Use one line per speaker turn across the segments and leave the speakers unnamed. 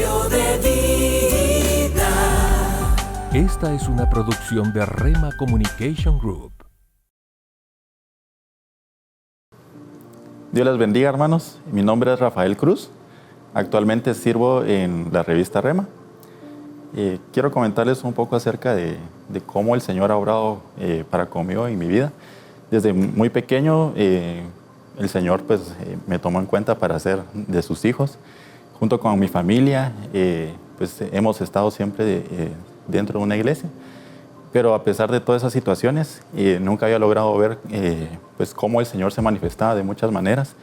Cambio de vida.
Esta es una producción de Rema Communication Group.
Dios les bendiga, hermanos. Mi nombre es Rafael Cruz. Actualmente sirvo en la revista Rema. Quiero comentarles un poco acerca de cómo el Señor ha obrado para conmigo en mi vida. Desde muy pequeño, el Señor me tomó en cuenta para ser de sus hijos. Junto con mi familia, hemos estado siempre dentro de una iglesia. Pero a pesar de todas esas situaciones, nunca había logrado ver cómo el Señor se manifestaba de muchas maneras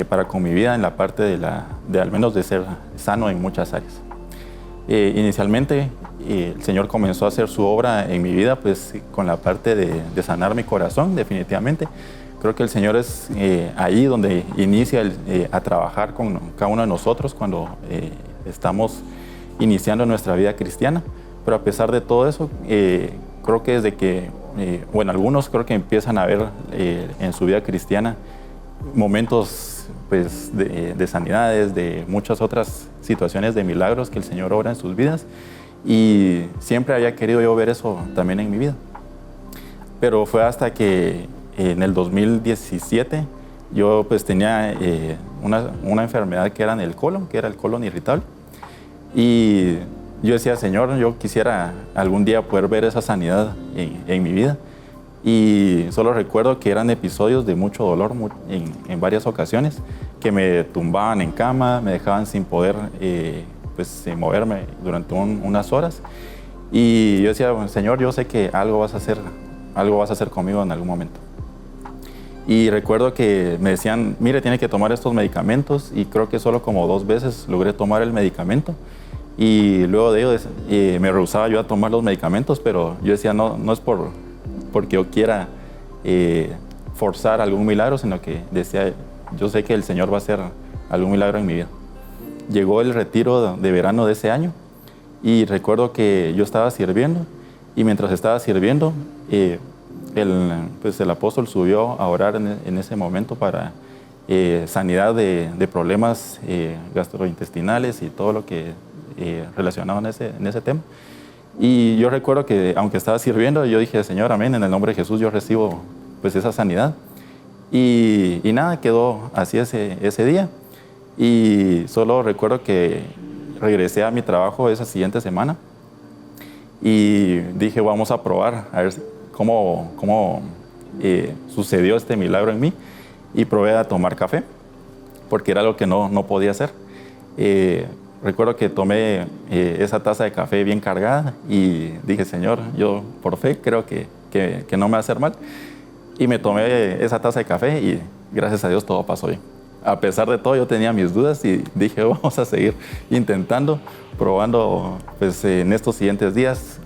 para con mi vida en la parte de al menos de ser sano en muchas áreas. Inicialmente, el Señor comenzó a hacer su obra en mi vida con la parte de sanar mi corazón, definitivamente. Creo que el Señor es ahí donde inicia a trabajar con cada uno de nosotros cuando estamos iniciando nuestra vida cristiana. Pero a pesar de todo eso, creo que desde que, algunos creo que empiezan a ver en su vida cristiana momentos de sanidades, de muchas otras situaciones de milagros que el Señor obra en sus vidas. Y siempre había querido yo ver eso también en mi vida. Pero fue hasta que en el 2017 yo tenía una enfermedad que era en el colon, que era el colon irritable. Y yo decía, Señor, yo quisiera algún día poder ver esa sanidad en mi vida. Y solo recuerdo que eran episodios de mucho dolor en varias ocasiones, que me tumbaban en cama, me dejaban sin poder moverme durante unas horas. Y yo decía, Señor, yo sé que algo vas a hacer conmigo en algún momento. Y recuerdo que me decían, mire, tiene que tomar estos medicamentos, y creo que solo como 2 veces logré tomar el medicamento. Y luego de ello me rehusaba yo a tomar los medicamentos, pero yo decía, no es porque yo quiera forzar algún milagro, sino que decía, yo sé que el Señor va a hacer algún milagro en mi vida. Llegó el retiro de verano de ese año, y recuerdo que yo estaba sirviendo, y mientras estaba sirviendo, el apóstol subió a orar en ese momento para sanidad de problemas gastrointestinales y todo lo que relacionado en ese tema. Y yo recuerdo que aunque estaba sirviendo, yo dije, Señor, amén, en el nombre de Jesús yo recibo esa sanidad. Y nada, quedó así ese día. Y solo recuerdo que regresé a mi trabajo esa siguiente semana y dije, vamos a probar a ver cómo sucedió este milagro en mí. Y probé a tomar café, porque era algo que no podía hacer. Recuerdo que tomé esa taza de café bien cargada y dije, Señor, yo por fe creo que no me va a hacer mal. Y me tomé esa taza de café y gracias a Dios todo pasó bien. A pesar de todo, yo tenía mis dudas y dije, vamos a seguir intentando, probando en estos siguientes días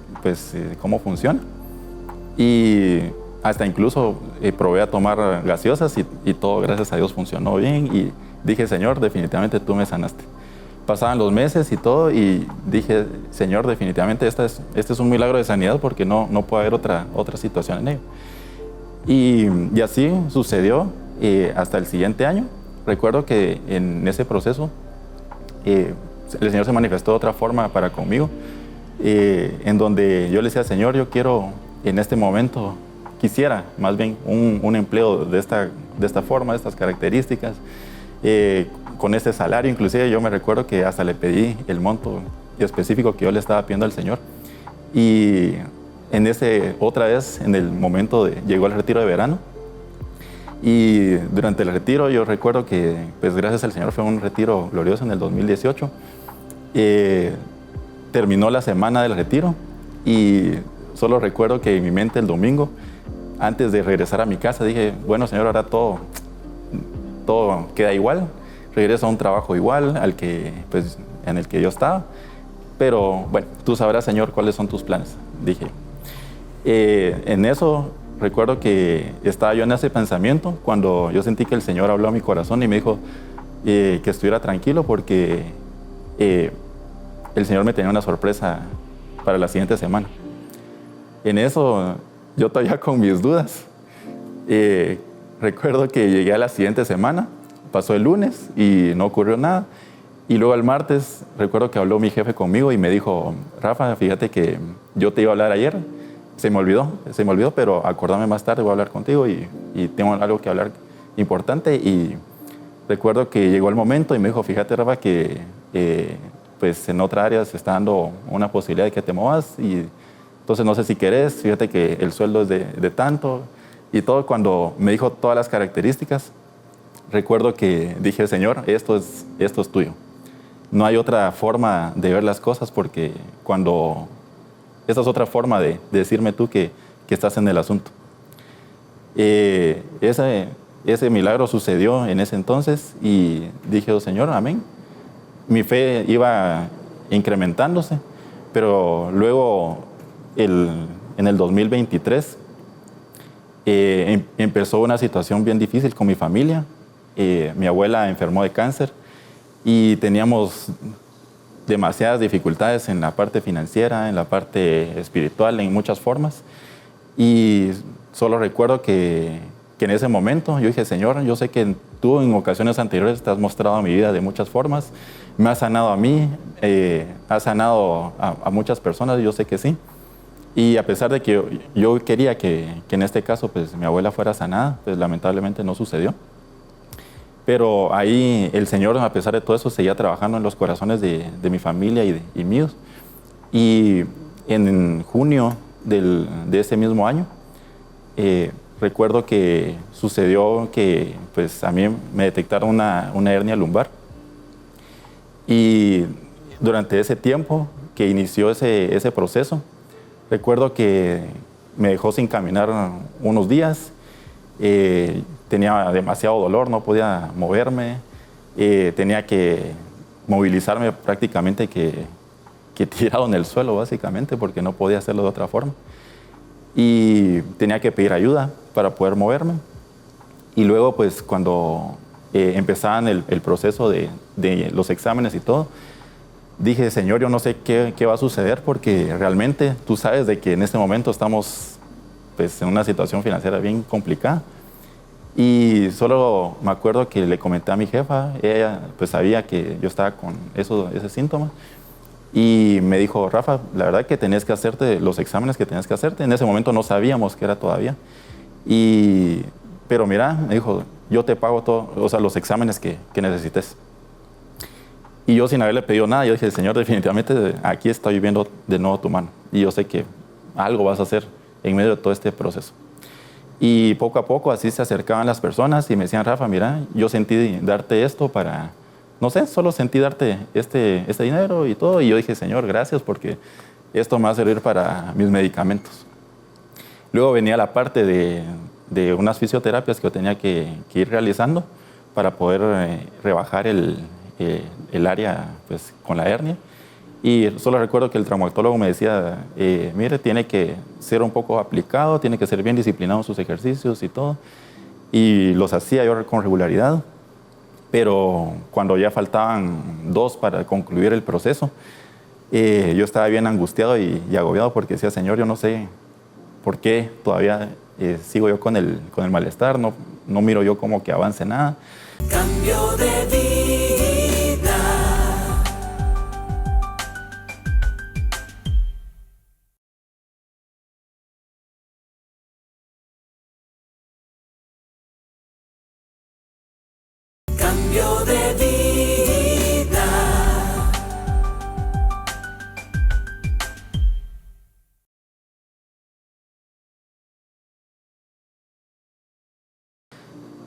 cómo funciona. Y hasta incluso probé a tomar gaseosas y todo, gracias a Dios, funcionó bien. Y dije, Señor, definitivamente tú me sanaste. Pasaban los meses y todo, y dije, Señor, definitivamente este es un milagro de sanidad, porque no puede haber otra situación en ello. Y así sucedió hasta el siguiente año. Recuerdo que en ese proceso el Señor se manifestó de otra forma para conmigo, en donde yo le decía, Señor, yo quiero en este momento, quisiera más bien un empleo de esta forma, de estas características, con este salario. Inclusive yo me recuerdo que hasta le pedí el monto específico que yo le estaba pidiendo al Señor. Y otra vez, en el momento llegó el retiro de verano, y durante el retiro yo recuerdo que, gracias al Señor, fue un retiro glorioso en el 2018. Terminó la semana del retiro, y solo recuerdo que en mi mente el domingo, antes de regresar a mi casa, dije, bueno, Señor, ahora todo queda igual. Regreso a un trabajo igual en el que yo estaba, pero bueno, tú sabrás, Señor, cuáles son tus planes, dije. En eso recuerdo que estaba yo en ese pensamiento cuando yo sentí que el Señor habló a mi corazón y me dijo que estuviera tranquilo, porque el Señor me tenía una sorpresa para la siguiente semana. En eso yo todavía con mis dudas, recuerdo que llegué a la siguiente semana, pasó el lunes y no ocurrió nada. Y luego el martes, recuerdo que habló mi jefe conmigo y me dijo, Rafa, fíjate que yo te iba a hablar ayer, se me olvidó, pero acordame más tarde, voy a hablar contigo y tengo algo que hablar importante. Y recuerdo que llegó el momento y me dijo, fíjate, Rafa, que pues en otra área se está dando una posibilidad de que te muevas y entonces no sé si querés, fíjate que el sueldo es de tanto y todo. Cuando me dijo todas las características, recuerdo que dije, Señor, esto es tuyo. No hay otra forma de ver las cosas porque esa es otra forma de decirme tú que estás en el asunto. Ese milagro sucedió en ese entonces y dije, oh, Señor, amén. Mi fe iba incrementándose, pero luego en el 2023 empezó una situación bien difícil con mi familia. Mi abuela enfermó de cáncer y teníamos demasiadas dificultades en la parte financiera, en la parte espiritual, en muchas formas. Y solo recuerdo que en ese momento yo dije, Señor, yo sé que tú en ocasiones anteriores te has mostrado a mi vida de muchas formas, me has sanado a mí, has sanado a muchas personas, yo sé que sí. Y a pesar de que yo quería que en este caso pues, mi abuela fuera sanada, pues lamentablemente no sucedió. Pero ahí el Señor, a pesar de todo eso, seguía trabajando en los corazones de mi familia y míos. Y en junio de ese mismo año, recuerdo que sucedió que pues, a mí me detectaron una hernia lumbar. Y durante ese tiempo que inició ese proceso, recuerdo que me dejó sin caminar unos días. Tenía demasiado dolor, no podía moverme, tenía que movilizarme prácticamente que tirado en el suelo básicamente porque no podía hacerlo de otra forma. Y tenía que pedir ayuda para poder moverme. Y luego pues cuando empezaban el proceso de los exámenes y todo, dije, Señor, yo no sé qué va a suceder porque realmente tú sabes de que en este momento estamos pues, en una situación financiera bien complicada. Y solo me acuerdo que le comenté a mi jefa, ella pues sabía que yo estaba con ese síntoma. Y me dijo, Rafa, la verdad que tenías que hacerte los exámenes que tenías que hacerte. En ese momento no sabíamos qué era todavía. Pero mira, me dijo, yo te pago todo, o sea, los exámenes que necesites. Y yo sin haberle pedido nada, yo dije, Señor, definitivamente aquí estoy viendo de nuevo tu mano. Y yo sé que algo vas a hacer en medio de todo este proceso. Y poco a poco así se acercaban las personas y me decían, Rafa, mira, yo sentí darte esto para, no sé, solo sentí darte este dinero y todo. Y yo dije, Señor, gracias porque esto me va a servir para mis medicamentos. Luego venía la parte de unas fisioterapias que yo tenía que ir realizando para poder rebajar el área pues, con la hernia. Y solo recuerdo que el traumatólogo me decía, mire, tiene que ser un poco aplicado, tiene que ser bien disciplinado en sus ejercicios y todo. Y los hacía yo con regularidad. Pero cuando ya faltaban 2 para concluir el proceso, yo estaba bien angustiado y agobiado porque decía, Señor, yo no sé por qué todavía sigo yo con el malestar, no miro yo como que avance nada.
Cambio de vida. Cambio de vida.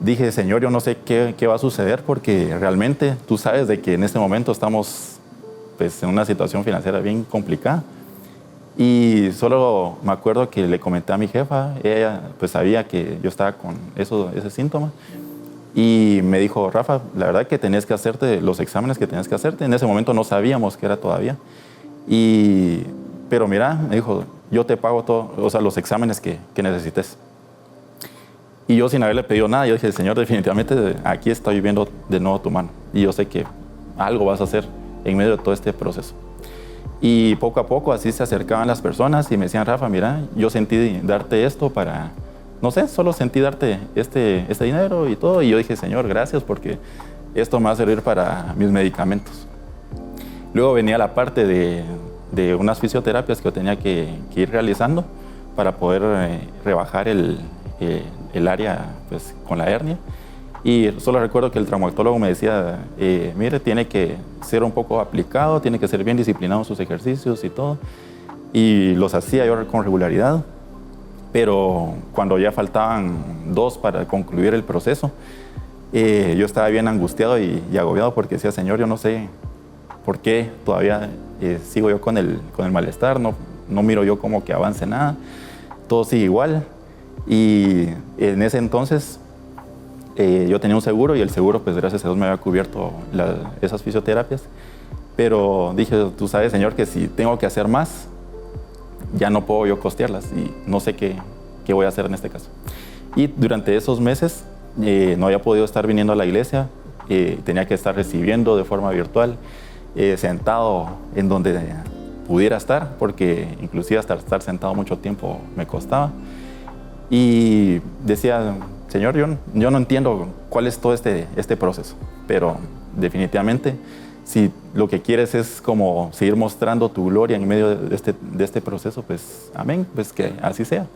Dije, Señor, yo no sé qué va a suceder porque realmente tú sabes de que en este momento estamos pues, en una situación financiera bien complicada. Y solo me acuerdo que le comenté a mi jefa, ella pues sabía que yo estaba con ese síntoma. Y me dijo, Rafa, la verdad que tenías que hacerte los exámenes que tenías que hacerte. En ese momento no sabíamos qué era todavía. Pero mira, me dijo, yo te pago todo, o sea, los exámenes que necesites. Y yo sin haberle pedido nada, yo dije, Señor, definitivamente aquí estoy viendo de nuevo tu mano. Y yo sé que algo vas a hacer en medio de todo este proceso. Y poco a poco así se acercaban las personas y me decían, Rafa, mira, yo sentí darte esto para, no sé, solo sentí darte este dinero y todo. Y yo dije, Señor, gracias porque esto me va a servir para mis medicamentos. Luego venía la parte de unas fisioterapias que yo tenía que ir realizando para poder rebajar el área pues, con la hernia. Y solo recuerdo que el traumatólogo me decía, mire, tiene que ser un poco aplicado, tiene que ser bien disciplinado en sus ejercicios y todo. Y los hacía yo con regularidad. Pero cuando ya faltaban 2 para concluir el proceso, yo estaba bien angustiado y agobiado porque decía, Señor, yo no sé por qué todavía sigo yo con el malestar, no miro yo como que avance nada, todo sigue igual. Y en ese entonces yo tenía un seguro y el seguro, pues gracias a Dios, me había cubierto esas fisioterapias. Pero dije, tú sabes, Señor, que si tengo que hacer más, ya no puedo yo costearlas y no sé qué voy a hacer en este caso. Y durante esos meses no había podido estar viniendo a la iglesia, tenía que estar recibiendo de forma virtual, sentado en donde pudiera estar, porque inclusive hasta estar sentado mucho tiempo me costaba. Y decía, Señor, yo no entiendo cuál es todo este proceso, pero definitivamente si lo que quieres es como seguir mostrando tu gloria en medio de este proceso, pues amén, pues que así sea.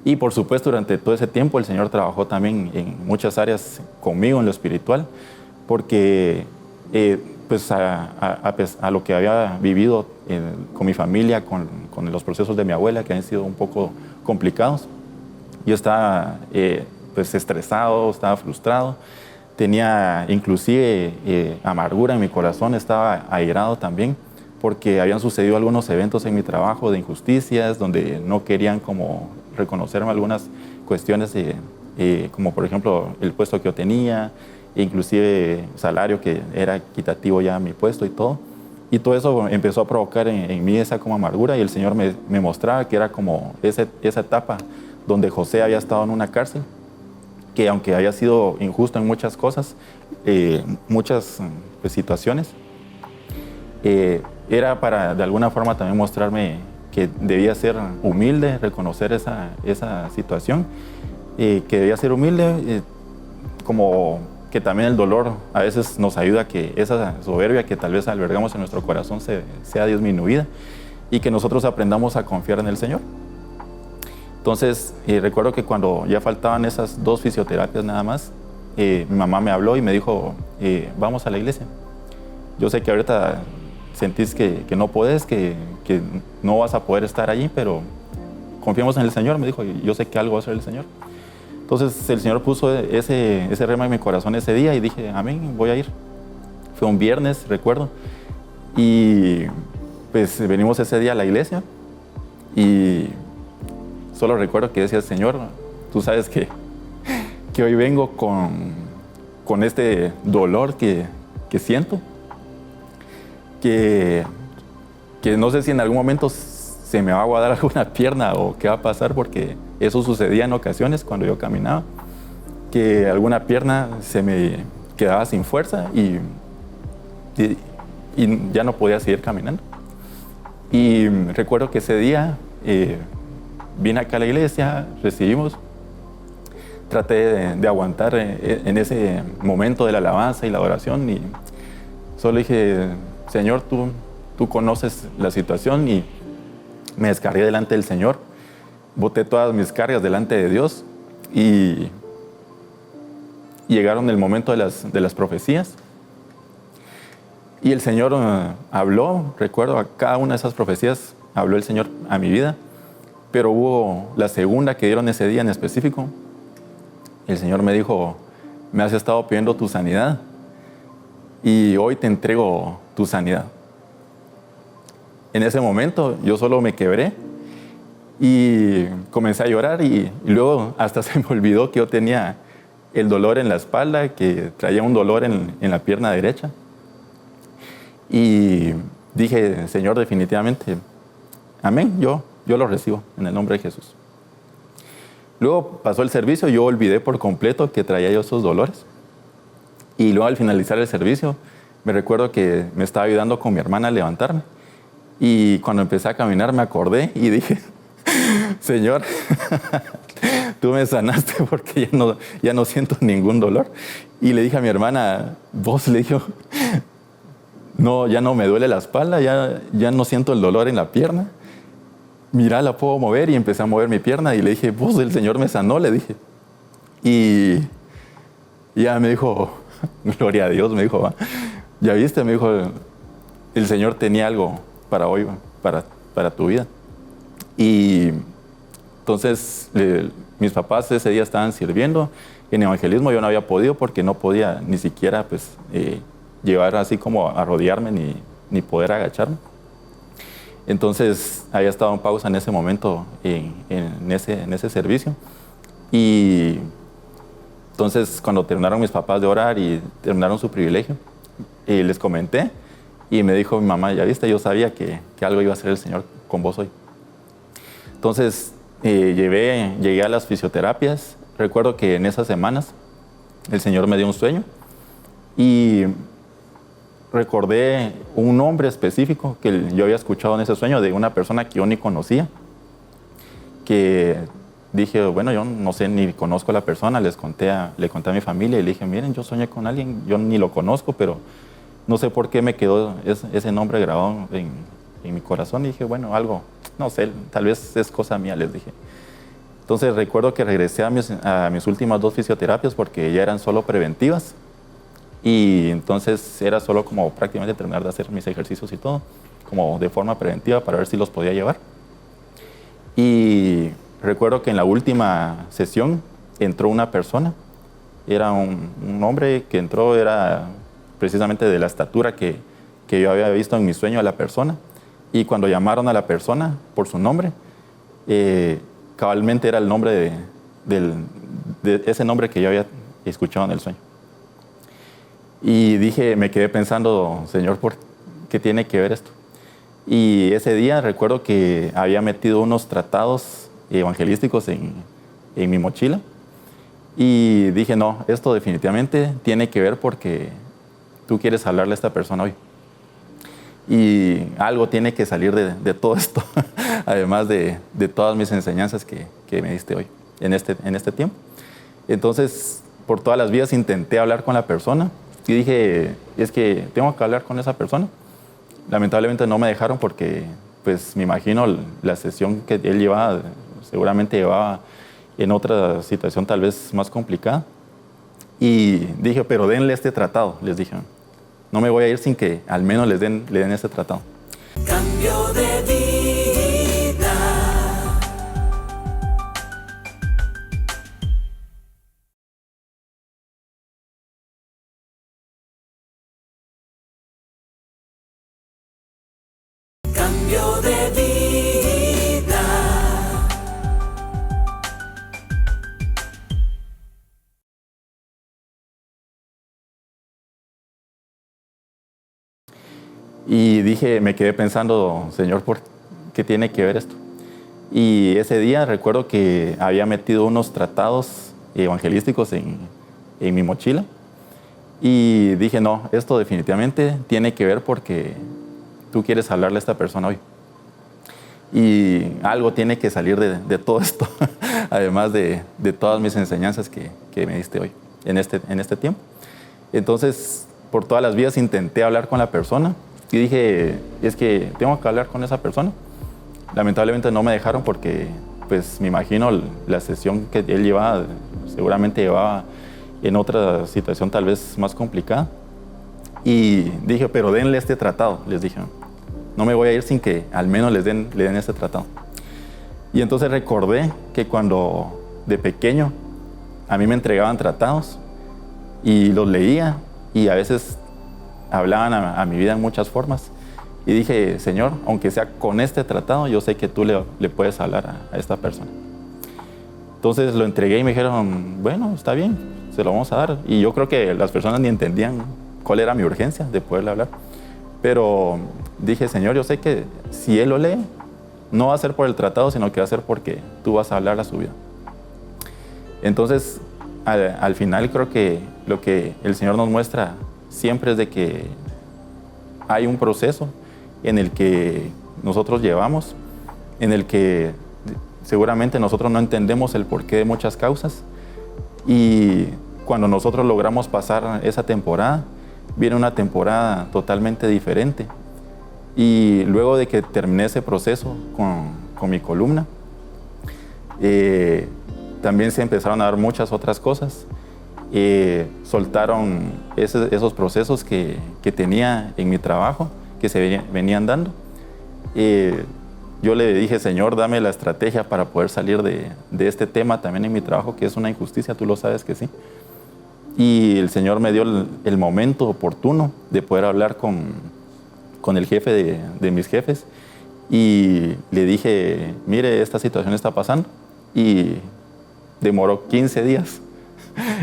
Y por supuesto, durante todo ese tiempo el Señor trabajó también en muchas áreas conmigo en lo espiritual, porque pues a lo que había vivido con mi familia, con los procesos de mi abuela, que han sido un poco complicados, yo estaba pues estresado, estaba frustrado, tenía inclusive amargura en mi corazón, estaba airado también, porque habían sucedido algunos eventos en mi trabajo de injusticias, donde no querían como reconocerme algunas cuestiones, como por ejemplo el puesto que yo tenía, inclusive salario que era equitativo ya a mi puesto y todo. Y todo eso empezó a provocar en mí esa como amargura, y el Señor me mostraba que era como esa etapa donde José había estado en una cárcel, que aunque había sido injusto en muchas cosas, muchas pues, situaciones, era para de alguna forma también mostrarme que debía ser humilde, reconocer esa situación, que debía ser humilde, como que también el dolor a veces nos ayuda a que esa soberbia que tal vez albergamos en nuestro corazón sea disminuida y que nosotros aprendamos a confiar en el Señor. Entonces, recuerdo que cuando ya faltaban esas 2 fisioterapias nada más, mi mamá me habló y me dijo, vamos a la iglesia. Yo sé que ahorita sentís que no puedes, que no vas a poder estar allí, pero confiemos en el Señor, me dijo, y yo sé que algo va a hacer el Señor. Entonces el Señor puso ese rema en mi corazón ese día y dije, amén, voy a ir. Fue un viernes, recuerdo, y pues venimos ese día a la iglesia y solo recuerdo que decía, Señor, tú sabes que hoy vengo con este dolor que siento, que no sé si en algún momento se me va a aguadar alguna pierna o qué va a pasar, porque eso sucedía en ocasiones cuando yo caminaba, que alguna pierna se me quedaba sin fuerza y ya no podía seguir caminando. Y recuerdo que ese día vine acá a la iglesia, recibimos, traté de aguantar en ese momento de la alabanza y la adoración, y solo dije, Señor, tú conoces la situación, y me descargué delante del Señor, boté todas mis cargas delante de Dios, y llegaron el momento de las profecías, y el Señor habló. Recuerdo a cada una de esas profecías habló el Señor a mi vida, pero hubo la segunda que dieron ese día en específico. El Señor me dijo, me has estado pidiendo tu sanidad y hoy te entrego tu sanidad. En ese momento yo solo me quebré y comencé a llorar, y luego hasta se me olvidó que yo tenía el dolor en la espalda, que traía un dolor en la pierna derecha. Y dije, Señor, definitivamente, amén, yo lo recibo en el nombre de Jesús. Luego pasó el servicio, yo olvidé por completo que traía yo esos dolores. Y luego al finalizar el servicio, me recuerdo que me estaba ayudando con mi hermana a levantarme. Y cuando empecé a caminar me acordé y dije, Señor, tú me sanaste porque ya no siento ningún dolor. Y le dije a mi hermana, vos, le dijo, no, ya no me duele la espalda, ya no siento el dolor en la pierna. Mira, la puedo mover, y empecé a mover mi pierna y le dije, pues el Señor me sanó, le dije. Y ya me dijo, gloria a Dios, me dijo, ya viste, me dijo, el Señor tenía algo para hoy, para tu vida. Y entonces mis papás ese día estaban sirviendo en evangelismo. Yo no había podido porque no podía ni siquiera pues, llevar así como a rodearme ni poder agacharme. Entonces había estado en pausa en ese momento en ese servicio. Y entonces cuando terminaron mis papás de orar y terminaron su privilegio, les comenté y me dijo mi mamá, ya viste, yo sabía que algo iba a hacer el Señor con vos hoy. Entonces llegué a las fisioterapias. Recuerdo que en esas semanas el Señor me dio un sueño y recordé un nombre específico que yo había escuchado en ese sueño de una persona que yo ni conocía, que dije, bueno, yo no sé, ni conozco a la persona. Le conté a mi familia y le dije, miren, yo soñé con alguien, yo ni lo conozco, pero no sé por qué me quedó ese nombre grabado en mi corazón. Y dije, bueno, algo, no sé, tal vez es cosa mía, les dije. Entonces recuerdo que regresé a mis últimas 2 fisioterapias porque ya eran solo preventivas. Y entonces era solo como prácticamente terminar de hacer mis ejercicios y todo, como de forma preventiva para ver si los podía llevar. Y recuerdo que en la última sesión entró una persona. Era un hombre que entró, era precisamente de la estatura que yo había visto en mi sueño a la persona. Y cuando llamaron a la persona por su nombre, cabalmente era el nombre de ese nombre que yo había escuchado en el sueño. Y me quedé pensando, Señor, ¿por qué tiene que ver esto? Y ese día recuerdo que había metido unos tratados evangelísticos en mi mochila. Y dije, no, esto definitivamente tiene que ver porque tú quieres hablarle a esta persona hoy. Y algo tiene que salir de todo esto, además de todas mis enseñanzas que me diste hoy, en este tiempo. Entonces, por todas las vías intenté hablar con la persona y dije, es que tengo que hablar con esa persona. Lamentablemente no me dejaron porque, pues, me imagino la sesión que él llevaba, seguramente llevaba en otra situación tal vez más complicada. Y dije, pero denle este tratado, les dije. No me voy a ir sin que al menos le den este tratado.
Cambio de vida. Cambio de vida.
Y me quedé pensando, Señor, ¿por qué tiene que ver esto? Y ese día recuerdo que había metido unos tratados evangelísticos en mi mochila. Y dije, no, esto definitivamente tiene que ver porque tú quieres hablarle a esta persona hoy. Y algo tiene que salir de todo esto, además de todas mis enseñanzas que me diste hoy, en este tiempo. Entonces, por todas las vías intenté hablar con la persona. Y dije, es que tengo que hablar con esa persona. Lamentablemente no me dejaron porque, pues, me imagino la sesión que él llevaba, seguramente llevaba en otra situación tal vez más complicada. Y dije, pero denle este tratado, les dije. No me voy a ir sin que al menos le den este tratado. Y entonces recordé que cuando de pequeño a mí me entregaban tratados y los leía y a veces hablaban a mi vida en muchas formas. Y dije, Señor, aunque sea con este tratado, yo sé que tú le puedes hablar a esta persona. Entonces lo entregué y me dijeron, bueno, está bien, se lo vamos a dar. Y yo creo que las personas ni entendían cuál era mi urgencia de poderle hablar. Pero dije, Señor, yo sé que si Él lo lee, no va a ser por el tratado, sino que va a ser porque tú vas a hablar a su vida. Entonces, al final creo que lo que el Señor nos muestra siempre es de que hay un proceso en el que nosotros llevamos, en el que seguramente nosotros no entendemos el porqué de muchas causas, y cuando nosotros logramos pasar esa temporada, viene una temporada totalmente diferente. Y luego de que terminé ese proceso con mi columna, también se empezaron a dar muchas otras cosas. Soltaron esos procesos que tenía en mi trabajo, que se venían dando. Yo le dije, Señor, dame la estrategia para poder salir de este tema también en mi trabajo, que es una injusticia, tú lo sabes que sí. Y el Señor me dio el momento oportuno de poder hablar con el jefe de mis jefes, y le dije, mire, esta situación está pasando, y demoró 15 días.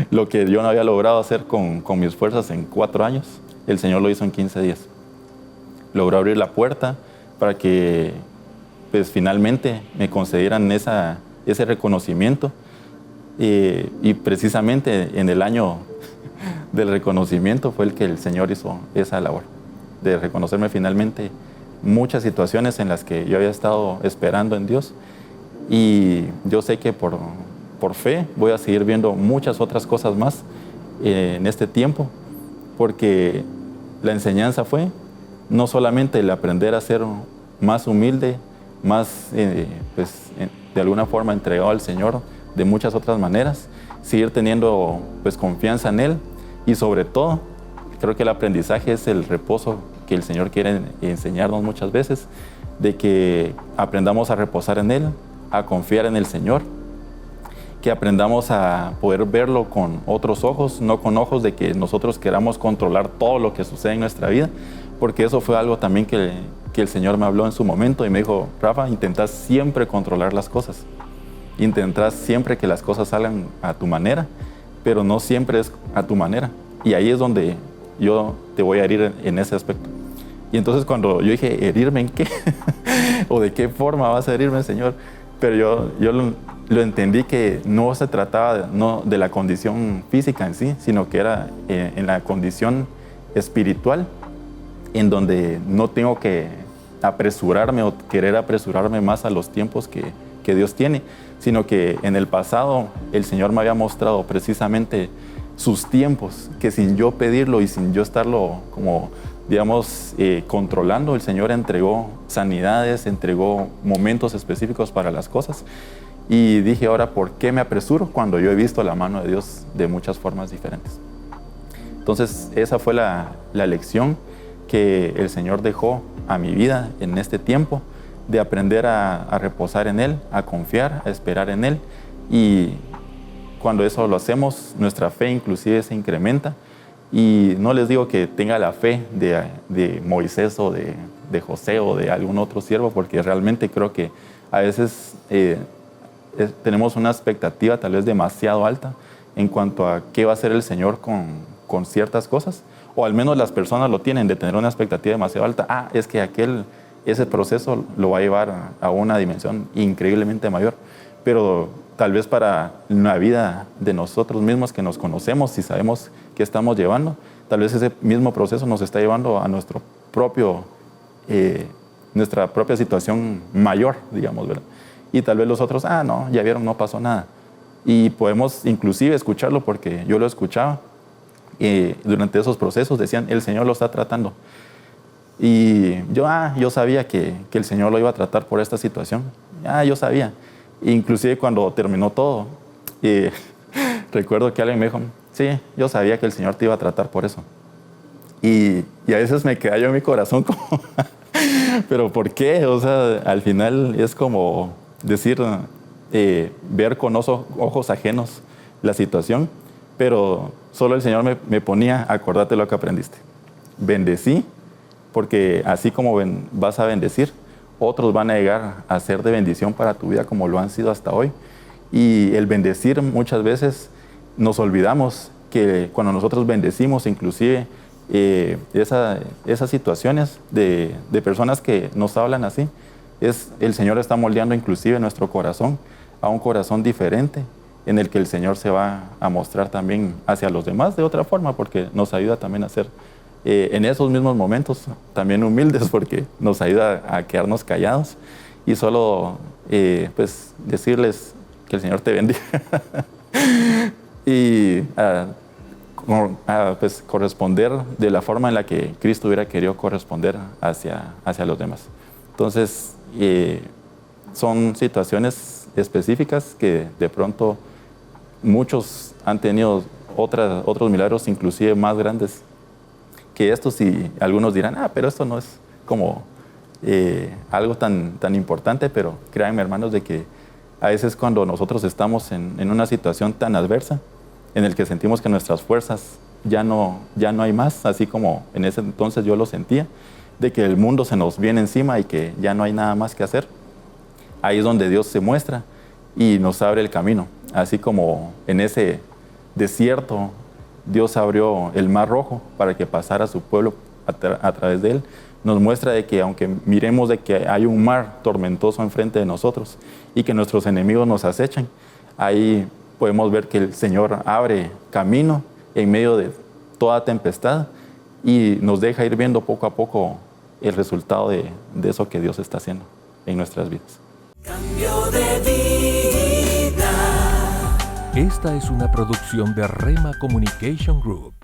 Lo que yo no había logrado hacer con mis fuerzas en 4 años, el Señor lo hizo en 15 días. Logró abrir la puerta para que pues, finalmente me concedieran ese reconocimiento. Y precisamente en el año del reconocimiento fue el que el Señor hizo esa labor, de reconocerme finalmente muchas situaciones en las que yo había estado esperando en Dios. Y yo sé que por fe voy a seguir viendo muchas otras cosas más en este tiempo, porque la enseñanza fue no solamente el aprender a ser más humilde, más pues, de alguna forma entregado al Señor de muchas otras maneras, seguir teniendo pues, confianza en Él, y sobre todo creo que el aprendizaje es el reposo que el Señor quiere enseñarnos muchas veces, de que aprendamos a reposar en Él, a confiar en el Señor, que aprendamos a poder verlo con otros ojos, no con ojos de que nosotros queramos controlar todo lo que sucede en nuestra vida, porque eso fue algo también que el Señor me habló en su momento y me dijo, Rafa, intentad siempre controlar las cosas, intentad siempre que las cosas salgan a tu manera, pero no siempre es a tu manera, y ahí es donde yo te voy a herir en ese aspecto. Y entonces cuando yo dije, ¿herirme en qué? ¿O de qué forma vas a herirme, Señor? Pero yo lo entendí que no se trataba no de la condición física en sí, sino que era en la condición espiritual, en donde no tengo que apresurarme o querer apresurarme más a los tiempos que Dios tiene, sino que en el pasado el Señor me había mostrado precisamente sus tiempos, que sin yo pedirlo y sin yo estarlo como, digamos, controlando, el Señor entregó sanidades, entregó momentos específicos para las cosas. Y dije, ahora, ¿por qué me apresuro cuando yo he visto la mano de Dios de muchas formas diferentes? Entonces, esa fue la lección que el Señor dejó a mi vida en este tiempo, de aprender a reposar en Él, a confiar, a esperar en Él. Y cuando eso lo hacemos, nuestra fe inclusive se incrementa. Y no les digo que tenga la fe de Moisés o de José o de algún otro siervo, porque realmente creo que a veces tenemos una expectativa tal vez demasiado alta en cuanto a qué va a hacer el Señor con ciertas cosas, o al menos las personas lo tienen, de tener una expectativa demasiado alta. Es que ese proceso lo va a llevar a una dimensión increíblemente mayor, pero tal vez para la vida de nosotros mismos que nos conocemos y sabemos qué estamos llevando, tal vez ese mismo proceso nos está llevando a nuestra propia situación mayor, digamos, ¿verdad? Y tal vez los otros, no, ya vieron, no pasó nada. Y podemos inclusive escucharlo, porque yo lo escuchaba durante esos procesos, decían, el Señor lo está tratando. Y yo sabía que el Señor lo iba a tratar por esta situación. Yo sabía. Inclusive cuando terminó todo, recuerdo que alguien me dijo, sí, yo sabía que el Señor te iba a tratar por eso. Y a veces me queda yo en mi corazón como, ¿pero por qué? O sea, al final es como decir, ver con ojos ajenos la situación, pero solo el Señor me ponía, acordate lo que aprendiste. Bendecí, porque así como vas a bendecir, otros van a llegar a ser de bendición para tu vida como lo han sido hasta hoy. Y el bendecir, muchas veces nos olvidamos que cuando nosotros bendecimos, inclusive esas situaciones de personas que nos hablan así, el Señor está moldeando inclusive nuestro corazón a un corazón diferente, en el que el Señor se va a mostrar también hacia los demás de otra forma, porque nos ayuda también a ser en esos mismos momentos también humildes, porque nos ayuda a quedarnos callados y solo pues decirles que el Señor te bendiga y pues, corresponder de la forma en la que Cristo hubiera querido corresponder hacia los demás. Entonces, son situaciones específicas que de pronto muchos han tenido otros milagros inclusive más grandes que estos, y algunos dirán, pero esto no es como algo tan importante, pero créanme, hermanos, de que a veces cuando nosotros estamos en una situación tan adversa, en el que sentimos que nuestras fuerzas ya no hay más, así como en ese entonces yo lo sentía, de que el mundo se nos viene encima y que ya no hay nada más que hacer, ahí es donde Dios se muestra y nos abre el camino. Así como en ese desierto Dios abrió el Mar Rojo para que pasara su pueblo a través de él, nos muestra de que aunque miremos de que hay un mar tormentoso enfrente de nosotros y que nuestros enemigos nos acechan, ahí podemos ver que el Señor abre camino en medio de toda tempestad y nos deja ir viendo poco a poco el resultado de eso que Dios está haciendo en nuestras vidas.
Cambio de vida.
Esta es una producción de Rema Communication Group.